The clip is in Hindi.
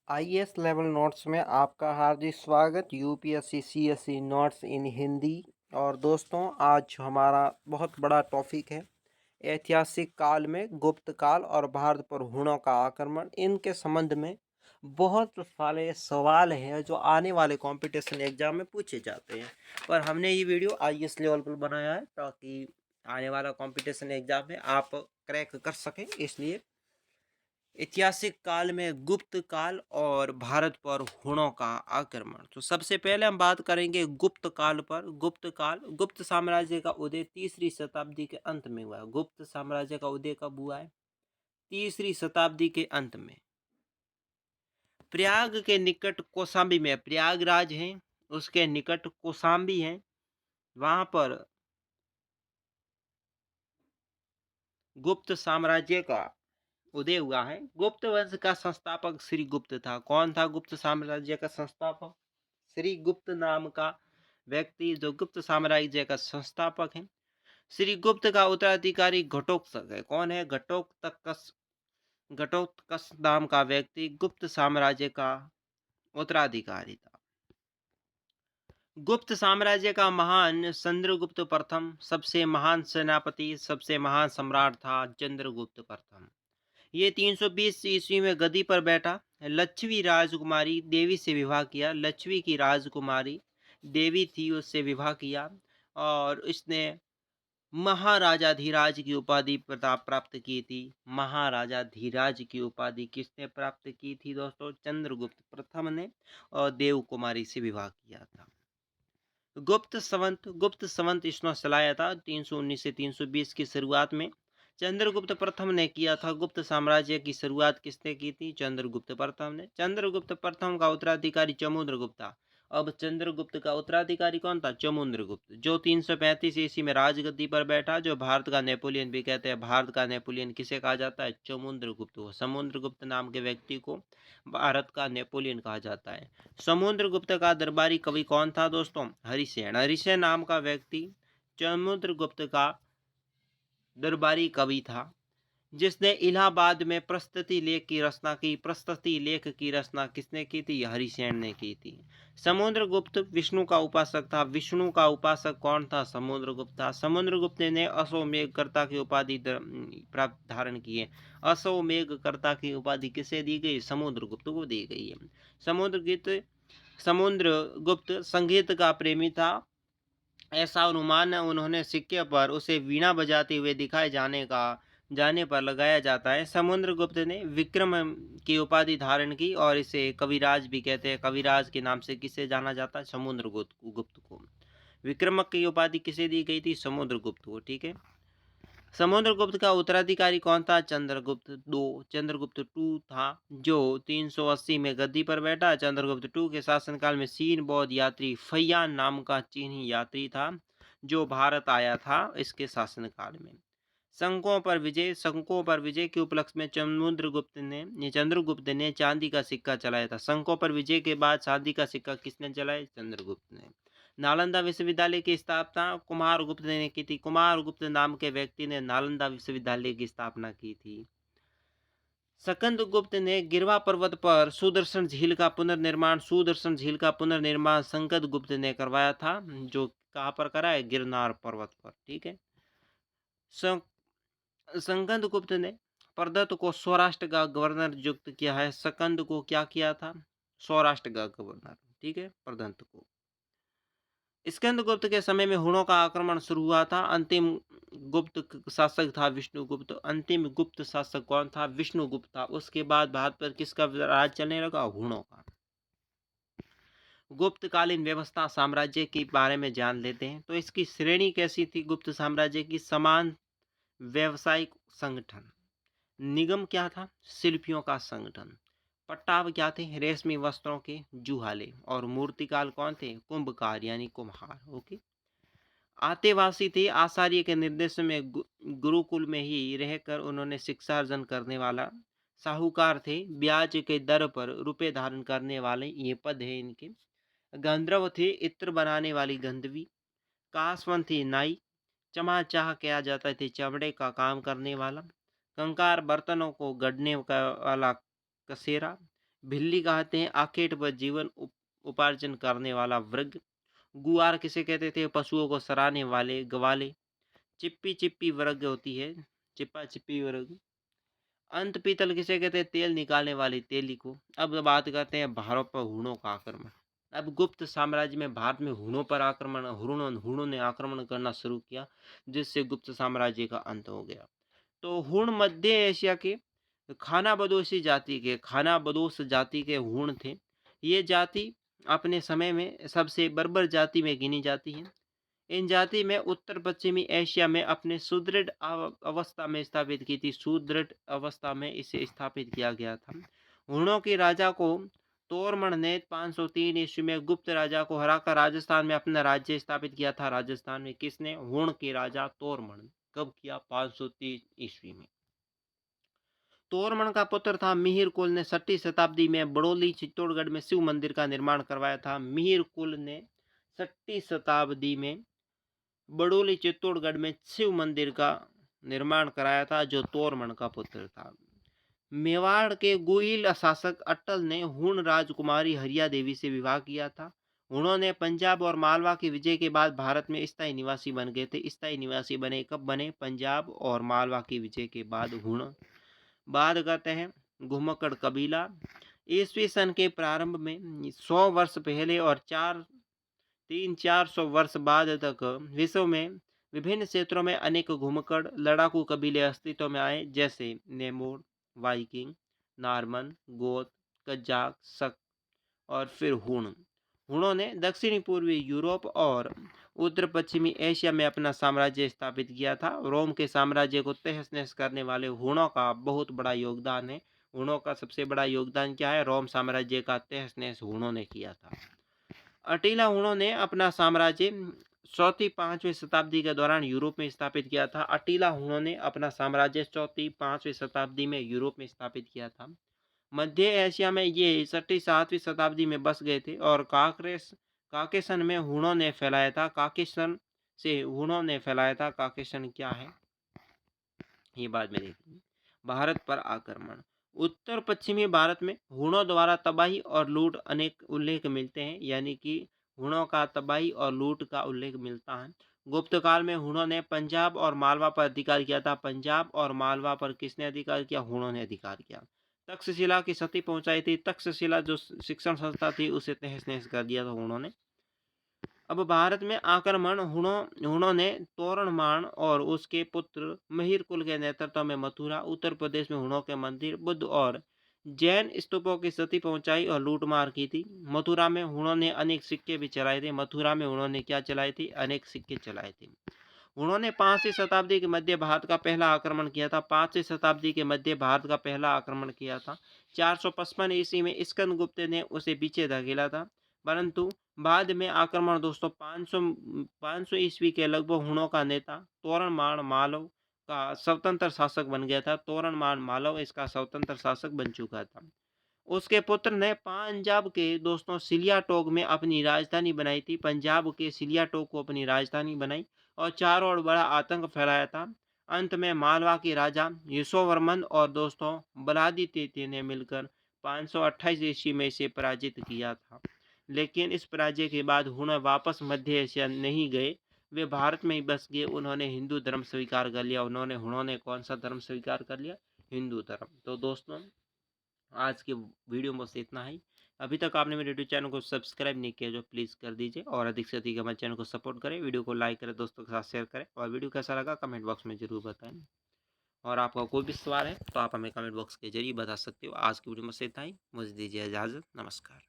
आईएएस लेवल नोट्स में आपका हार्दिक स्वागत। यूपीएससी सीएसई नोट्स इन हिंदी। और दोस्तों, आज हमारा बहुत बड़ा टॉपिक है ऐतिहासिक काल में गुप्त काल और भारत पर हुणों का आक्रमण। इनके संबंध में बहुत सारे सवाल हैं जो आने वाले कंपटीशन एग्जाम में पूछे जाते हैं, पर हमने ये वीडियो आईएएस लेवल पर बनाया है ताकि आने वाला कंपटीशन एग्जाम में आप क्रैक कर सकें। इसलिए ऐतिहासिक काल में गुप्त काल और भारत पर हुणों का आक्रमण। तो सबसे पहले हम बात करेंगे गुप्त काल पर। गुप्त काल, गुप्त साम्राज्य का उदय तीसरी शताब्दी के अंत में हुआ है। गुप्त साम्राज्य का उदय कब हुआ है? तीसरी शताब्दी के अंत में। प्रयाग के निकट कौशाम्बी में, प्रयागराज है उसके निकट कौशाम्बी है, वहां पर गुप्त साम्राज्य का उदय हुआ है। गुप्त वंश का संस्थापक श्री गुप्त था। कौन था गुप्त साम्राज्य का संस्थापक? श्री गुप्त नाम का व्यक्ति जो गुप्त साम्राज्य का संस्थापक है। श्री गुप्त का उत्तराधिकारी घटोत्कच है। कौन है? घटोत्कच। घटोत्कच नाम का व्यक्ति गुप्त साम्राज्य का उत्तराधिकारी था। गुप्त साम्राज्य का महान चंद्रगुप्त प्रथम, सबसे महान सेनापति, सबसे महान सम्राट था चंद्रगुप्त प्रथम। ये 320 ईस्वी में गद्दी पर बैठा। लक्ष्मी राजकुमारी देवी से विवाह किया। लक्ष्मी की राजकुमारी देवी थी, उससे विवाह किया और इसने महाराजा धीराज की उपाधि प्राप्त की थी। महाराजा धीराज की उपाधि किसने प्राप्त की थी दोस्तों? चंद्रगुप्त प्रथम ने, और देव कुमारी से विवाह किया था। गुप्त संवत इसने चलाया था 319 से 320 की शुरुआत में। चंद्रगुप्त प्रथम ने किया था। गुप्त साम्राज्य की शुरुआत किसने की थी? चंद्रगुप्त प्रथम ने। चंद्रगुप्त प्रथम का उत्तराधिकारी चमुंद्रगुप्त था। अब चंद्रगुप्त का उत्तराधिकारी कौन था? चमुंद्रगुप्त, जो 335 ईस्वी में राजगद्दी पर बैठा, जो भारत का नेपोलियन भी कहते हैं। भारत का नेपोलियन किसे कहा जाता है? चमुंद्रगुप्त को। समुद्रगुप्त नाम के व्यक्ति को भारत का नेपोलियन कहा जाता है। समुद्रगुप्त का दरबारी कवि कौन था दोस्तों? हरिसेन। हरिसेन नाम का व्यक्ति समुद्रगुप्त का दरबारी कवि था, जिसने इलाहाबाद में प्रस्तुति लेख की रचना की। प्रस्तुति लेख की रचना किसने की थी? हरिसेन ने की थी। समुद्रगुप्त विष्णु का उपासक था। विष्णु का उपासक कौन था? समुद्रगुप्त था। समुद्रगुप्त ने अश्वमेधकर्ता की उपाधि प्राप्त धारण की है। अश्वमेधकर्ता की उपाधि किसे दी गई? समुद्रगुप्त को दी गई है। समुद्रगुप्त संगीत का प्रेमी था। ऐसा अनुमान उन्होंने सिक्के पर उसे वीणा बजाते हुए दिखाए जाने पर लगाया जाता है। समुद्रगुप्त ने विक्रम की उपाधि धारण की और इसे कविराज भी कहते हैं। कविराज के नाम से किसे जाना जाता है? समुद्रगुप्त को। विक्रमक की उपाधि किसे दी गई थी? समुद्रगुप्त को। ठीक है। समुद्रगुप्त का उत्तराधिकारी कौन था? चंद्रगुप्त दो, चंद्रगुप्त टू था, जो 380 में गद्दी पर बैठा। चंद्रगुप्त टू के शासनकाल में चीन बौद्ध यात्री फैयान नाम का चीनी यात्री था, जो भारत आया था इसके शासनकाल में। शंकों पर विजय के उपलक्ष्य में चंद्रगुप्त ने चांदी का सिक्का चलाया था। शंकों पर विजय के बाद चांदी का सिक्का किसने चलाया? चंद्रगुप्त ने। नालंदा विश्वविद्यालय की स्थापना कुमारगुप्त ने की थी। कुमारगुप्त नाम के व्यक्ति ने नालंदा विश्वविद्यालय की स्थापना की थी। स्कंदगुप्त ने गिरवा पर्वत पर सुदर्शन झील का पुनर्निर्माण स्कंदगुप्त ने करवाया था, जो कहाँ पर करा है? गिरनार पर्वत पर। ठीक है। स्कंदगुप्त ने प्रदत्त को सौराष्ट्र का गवर्नर नियुक्त किया है। स्कंद को क्या किया था? सौराष्ट्र का गवर्नर। ठीक है, प्रदत्त को। स्कंदगुप्त के समय में हुणों का आक्रमण शुरू हुआ था। अंतिम गुप्त शासक था विष्णुगुप्त। अंतिम गुप्त शासक कौन था? विष्णुगुप्त था। उसके बाद भारत पर किसका राज चलने लगा? हुणों का। गुप्तकालीन व्यवस्था साम्राज्य के बारे में जान लेते हैं। तो इसकी श्रेणी कैसी थी गुप्त साम्राज्य की? समान व्यवसायिक संगठन। निगम क्या था? शिल्पियों का संगठन। पट्टाव क्या थे? रेशमी वस्त्रों के जुहाले। और मूर्तिकाल कौन थे? कुंभकार यानी कुम्हार। ओके। आतेवासी थे। आचार्य के निर्देश में गुरुकुल में ही रहकर उन्होंने शिक्षा अर्जन करने वाला। साहूकार थे। ब्याज के दर पर रुपए धारण करने वाले, ये पद है इनके। गंधर्व थे। इत्र बनाने वाली गंधवी। कासवन थी नाई। चमाचाह किया जाता थे चमड़े का काम करने वाला। कंकार बर्तनों को गढ़ने वाला कसेरा। भिल्ली कहते हैं आखेट पर जीवन उपार्जन करने वाला वर्ग। गुआर किसे कहते थे? पशुओं को सराहने वाले ग्वाले। चिप्पी चिप्पी वर्ग होती है, चिप्पा चिप्पी वर्ग। अंत पीतल किसे कहते हैं? तेल निकालने वाली तेली को। अब बात करते हैं भारत पर हूणों का आक्रमण। अब गुप्त साम्राज्य में भारत में हूणों पर आक्रमण हूणों हूणों ने आक्रमण करना शुरू किया, जिससे गुप्त साम्राज्य का अंत हो गया। तो हूण मध्य एशिया के खाना बदोश जाति के हूण थे। ये जाति अपने समय में सबसे बर्बर जाति में गिनी जाती है। इन जाति में उत्तर पश्चिमी एशिया में अपने सुदृढ़ अवस्था में स्थापित की थी। सुदृढ़ अवस्था में इसे स्थापित किया गया था। हूणों के राजा को तोरमण ने 503 ईस्वी में गुप्त राजा को हराकर राजस्थान में अपना राज्य स्थापित किया था। राजस्थान में किसने? हूण के राजा तोरमण ने। कब किया? 503 ईस्वी में। तोरमण का पुत्र था मिहिर कुल ने 6ठी शताब्दी में बड़ौली चित्तौड़गढ़ में शिव मंदिर का निर्माण करवाया था। मिहिर कुल ने 6ठी शताब्दी में बड़ौली चित्तौड़गढ़ में शिव मंदिर का निर्माण कराया था, जो तोरमण का पुत्र था। मेवाड़ के गोहिल शासक अट्टल ने हूण राजकुमारी हरिया देवी से विवाह किया था। उन्होंने पंजाब और मालवा की विजय के बाद भारत में स्थायी निवासी बन गए थे। स्थायी निवासी बने कब बने? पंजाब और मालवा की विजय के बाद हूण। बात करते हैं घुमक्कड़ कबीला। ईस्वी सन के प्रारंभ में 100 वर्ष पहले और 400 वर्ष बाद तक विश्व में विभिन्न क्षेत्रों में अनेक घुमक्कड़ लड़ाकू कबीले अस्तित्व में आए, जैसे नेमोर, वाइकिंग, नार्मन, गोत, कजाक, शक और फिर हूण। हूणों ने दक्षिणी पूर्वी यूरोप और उत्तर पश्चिमी एशिया में अपना साम्राज्य स्थापित किया था। रोम के साम्राज्य को तहस नहस करने वाले हूणों का बहुत बड़ा योगदान है। हूणों का सबसे बड़ा योगदान क्या है? रोम साम्राज्य का तहस नहस हूणों ने किया था। अटीला हूणों ने अपना साम्राज्य 4वीं-5वीं शताब्दी के दौरान यूरोप में स्थापित किया था। अटीला हूणों ने अपना साम्राज्य 4वीं-5वीं शताब्दी में यूरोप में स्थापित किया था। मध्य एशिया में ये 6ठी-7वीं शताब्दी में बस गए थे और काकेशन में हूणों ने फैलाया था। काकेशन से हूणों ने फैलाया था। काकेशन क्या है, ये बाद में देखेंगे। भारत पर आक्रमण। उत्तर पश्चिमी भारत में हूणों द्वारा तबाही और लूट अनेक उल्लेख मिलते हैं, यानी कि हूणों का तबाही और लूट का उल्लेख मिलता है। गुप्त काल में हूणों ने पंजाब और मालवा पर अधिकार किया था। पंजाब और मालवा पर किसने अधिकार किया? हूणों ने अधिकार किया। तक्षशिला की क्षति पहुंचाई थी। तक्षशिला जो शिक्षण संस्था थी, उसे तहस नहस कर दिया था हूणों ने। अब भारत में आक्रमण हूणों ने तोरणमाण और उसके पुत्र महिरकुल के नेतृत्व में मथुरा, उत्तर प्रदेश में हूणों के मंदिर, बुद्ध और जैन स्तूपों की क्षति पहुंचाई और लूटमार की थी। मथुरा में हूणों ने अनेक सिक्के भी चलाए थे। मथुरा में हूणों ने क्या चलाए थे? अनेक सिक्के चलाए थे। उन्होंने 5वीं शताब्दी के मध्य भारत का पहला आक्रमण किया था। 5वीं शताब्दी के मध्य भारत का पहला आक्रमण किया था। 455 ईस्वी में स्कंदगुप्त ने उसे पीछे धकेला था, परंतु बाद में आक्रमण दोस्तों 500 ईस्वी के लगभग हूणों का नेता तोरणमाण मालव का स्वतंत्र शासक बन गया था। तोरणमाण मालव इसका स्वतंत्र शासक बन चुका था। उसके पुत्र ने पंजाब के दोस्तों सिलियाटोग में अपनी राजधानी बनाई थी। पंजाब के सिलियाटोग को अपनी राजधानी बनाई और चारों ओर बड़ा आतंक फैलाया था। अंत में मालवा के राजा यशोवर्मन और दोस्तों बलादी तृतीय ने मिलकर 528 ईस्वी में इसे पराजित किया था। लेकिन इस पराजय के बाद हुण वापस मध्य एशिया नहीं गए, वे भारत में ही बस गए। उन्होंने हिंदू धर्म स्वीकार कर लिया। उन्होंने कौन सा धर्म स्वीकार कर लिया? हिंदू धर्म। तो दोस्तों आज के वीडियो में बस इतना ही। अभी तक आपने मेरे यूट्यूब चैनल को सब्सक्राइब नहीं किया जो प्लीज़ कर दीजिए और अधिक से अधिक हमारे चैनल को सपोर्ट करें, वीडियो को लाइक करें, दोस्तों के साथ शेयर करें और वीडियो कैसा लगा कमेंट बॉक्स में ज़रूर बताएं। और आपका कोई भी सवाल है तो आप हमें कमेंट बॉक्स के जरिए बता सकते हो। आज की वीडियो में बस इतना ही। मुझे दीजिए इजाज़त। नमस्कार।